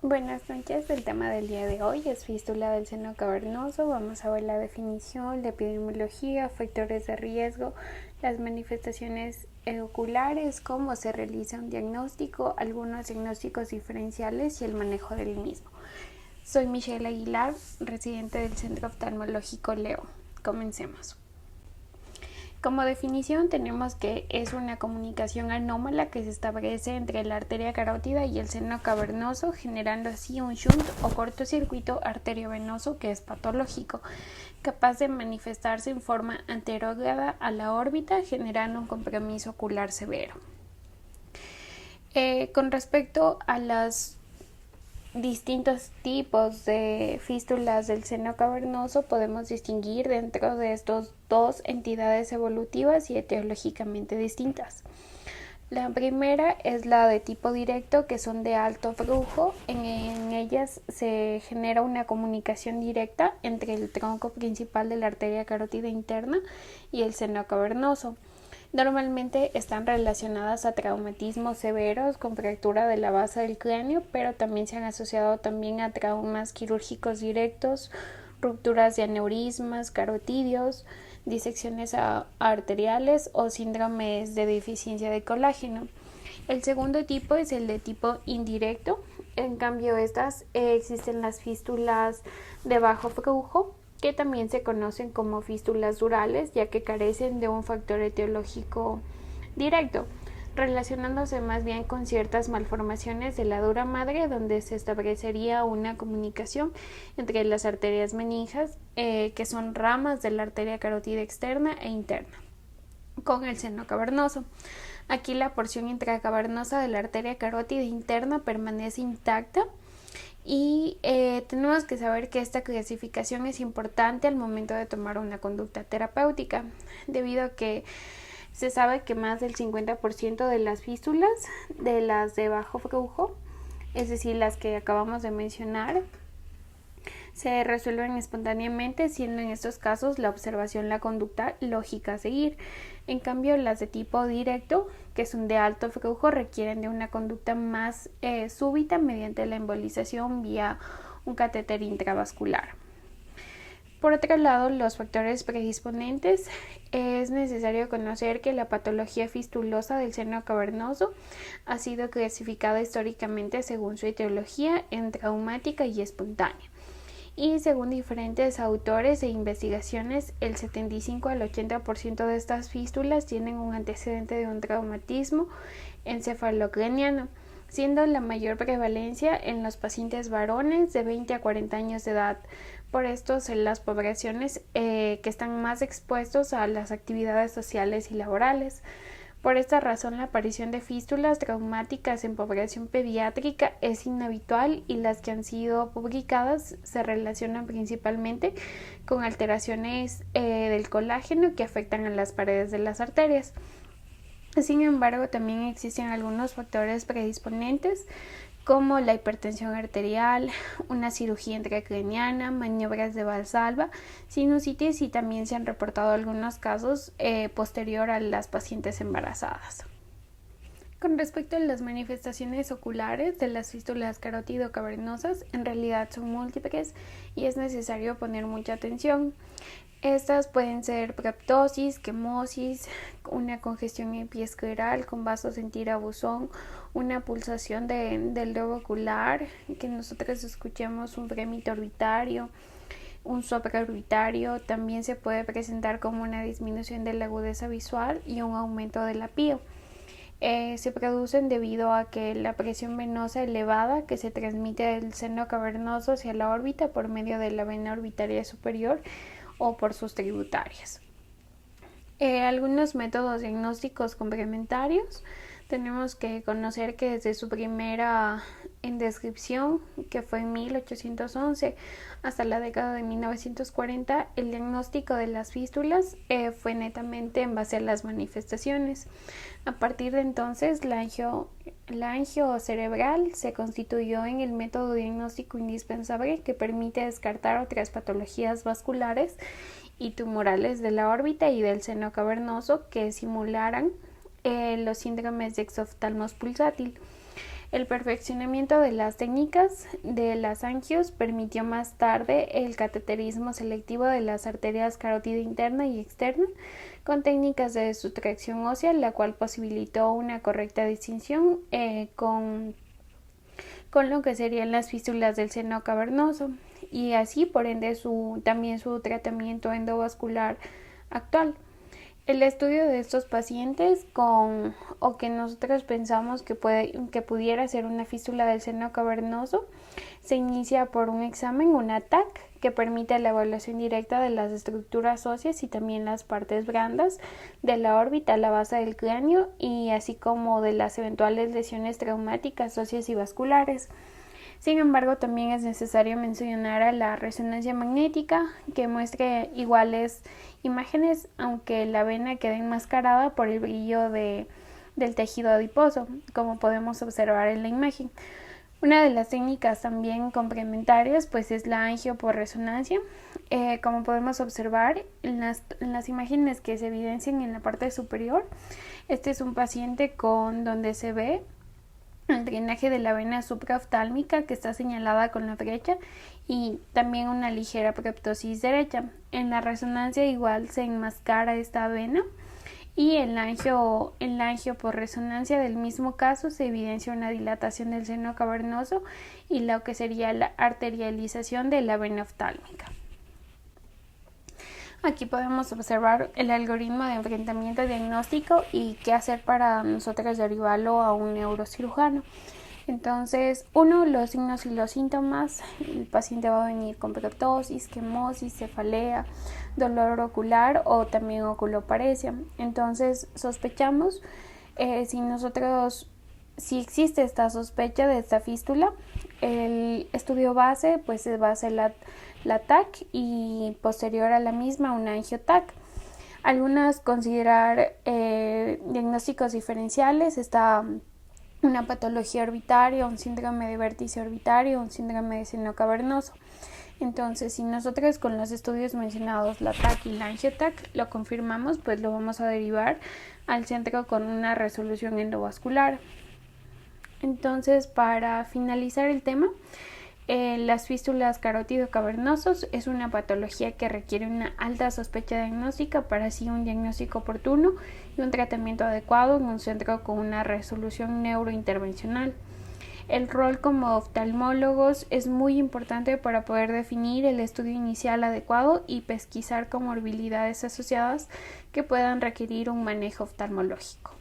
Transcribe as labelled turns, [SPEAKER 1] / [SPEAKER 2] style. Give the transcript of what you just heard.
[SPEAKER 1] Buenas noches, el tema del día de hoy es fístula del seno cavernoso. Vamos a ver la definición, la epidemiología, factores de riesgo, las manifestaciones oculares, cómo se realiza un diagnóstico, algunos diagnósticos diferenciales y el manejo del mismo. Soy Michelle Aguilar, residente del Centro Oftalmológico Leo. Comencemos. Como definición tenemos que es una comunicación anómala que se establece entre la arteria carótida y el seno cavernoso, generando así un shunt o cortocircuito arteriovenoso que es patológico, capaz de manifestarse en forma anterógrada a la órbita, generando un compromiso ocular severo. Con respecto a las distintos tipos de fístulas del seno cavernoso, podemos distinguir dentro de estos dos entidades evolutivas y etiológicamente distintas. La primera es la de tipo directo, que son de alto flujo. En ellas se genera una comunicación directa entre el tronco principal de la arteria carótida interna y el seno cavernoso. Normalmente están relacionadas a traumatismos severos con fractura de la base del cráneo, pero también se han asociado también a traumas quirúrgicos directos, rupturas de aneurismas, carotidios, disecciones arteriales o síndromes de deficiencia de colágeno. El segundo tipo es el de tipo indirecto. En cambio, existen las fístulas de bajo flujo, que también se conocen como fístulas durales, ya que carecen de un factor etiológico directo, relacionándose más bien con ciertas malformaciones de la dura madre, donde se establecería una comunicación entre las arterias meninges, que son ramas de la arteria carótida externa e interna, con el seno cavernoso. Aquí la porción intracavernosa de la arteria carótida interna permanece intacta. Y tenemos que saber que esta clasificación es importante al momento de tomar una conducta terapéutica, debido a que se sabe que más del 50% de las fístulas, de las de bajo flujo, es decir, las que acabamos de mencionar, se resuelven espontáneamente, siendo en estos casos la observación la conducta lógica a seguir. En cambio, las de tipo directo, que son de alto flujo, requieren de una conducta más súbita mediante la embolización vía un catéter intravascular. Por otro lado, los factores predisponentes, es necesario conocer que la patología fistulosa del seno cavernoso ha sido clasificada históricamente según su etiología en traumática y espontánea. Y según diferentes autores e investigaciones, el 75 al 80% de estas fístulas tienen un antecedente de un traumatismo encefalocraniano, siendo la mayor prevalencia en los pacientes varones de 20 a 40 años de edad. Por esto, en las poblaciones que están más expuestos a las actividades sociales y laborales. Por esta razón, la aparición de fístulas traumáticas en población pediátrica es inhabitual, y las que han sido publicadas se relacionan principalmente con alteraciones del colágeno que afectan a las paredes de las arterias. Sin embargo, también existen algunos factores predisponentes, como la hipertensión arterial, una cirugía intracraniana, maniobras de Valsalva, sinusitis, y también se han reportado algunos casos posterior a las pacientes embarazadas. Con respecto a las manifestaciones oculares de las fístulas carótido-cavernosas, en realidad son múltiples y es necesario poner mucha atención. Estas pueden ser proptosis, quemosis, una congestión epiescleral con vasos en tirabuzón, una pulsación del globo ocular, que nosotros escuchemos un fremito orbitario, un supraorbitario. También se puede presentar como una disminución de la agudeza visual y un aumento del apío. Se producen debido a que la presión venosa elevada que se transmite del seno cavernoso hacia la órbita por medio de la vena orbitaria superior o por sus tributarias. Algunos métodos diagnósticos complementarios. Tenemos que conocer que desde su primera descripción, que fue en 1811, hasta la década de 1940, el diagnóstico de las fístulas fue netamente en base a las manifestaciones. A partir de entonces, la angio cerebral se constituyó en el método diagnóstico indispensable que permite descartar otras patologías vasculares y tumorales de la órbita y del seno cavernoso que simularan los síndromes de exoftalmos pulsátil. El perfeccionamiento de las técnicas de las angios permitió más tarde el cateterismo selectivo de las arterias carótida interna y externa con técnicas de sustracción ósea, la cual posibilitó una correcta distinción con lo que serían las fístulas del seno cavernoso y así por ende también su tratamiento endovascular actual. El estudio de estos pacientes o que nosotros pensamos que pudiera ser una fístula del seno cavernoso se inicia por un examen, un ATAC, que permite la evaluación directa de las estructuras óseas y también las partes blandas de la órbita, la base del cráneo y así como de las eventuales lesiones traumáticas óseas y vasculares. Sin embargo, también es necesario mencionar a la resonancia magnética que muestre iguales imágenes, aunque la vena quede enmascarada por el brillo del tejido adiposo, como podemos observar en la imagen. Una de las técnicas también complementarias pues es la angio por resonancia. Como podemos observar en las imágenes que se evidencian en la parte superior, este es un paciente donde se ve el drenaje de la vena supraoftálmica que está señalada con la flecha y también una ligera proptosis derecha. En la resonancia igual se enmascara esta vena y en la angio por resonancia del mismo caso se evidencia una dilatación del seno cavernoso y lo que sería la arterialización de la vena oftálmica. Aquí podemos observar el algoritmo de enfrentamiento diagnóstico y qué hacer para nosotros derivarlo a un neurocirujano. Entonces, los signos y los síntomas. El paciente va a venir con proptosis, quemosis, cefalea, dolor ocular o también oculoparesia. Entonces, sospechamos si existe esta sospecha de esta fístula, el estudio base pues va a ser la TAC y posterior a la misma una angio-TAC. Algunas considerar diagnósticos diferenciales, está una patología orbitaria, un síndrome de vértice orbitario, un síndrome de seno cavernoso. Entonces, si nosotros con los estudios mencionados, la TAC y la angio-TAC, lo confirmamos, pues lo vamos a derivar al centro con una resolución endovascular. Entonces, para finalizar el tema, las fístulas carótido-cavernosos es una patología que requiere una alta sospecha diagnóstica para así un diagnóstico oportuno y un tratamiento adecuado en un centro con una resolución neurointervencional. El rol como oftalmólogos es muy importante para poder definir el estudio inicial adecuado y pesquisar comorbilidades asociadas que puedan requerir un manejo oftalmológico.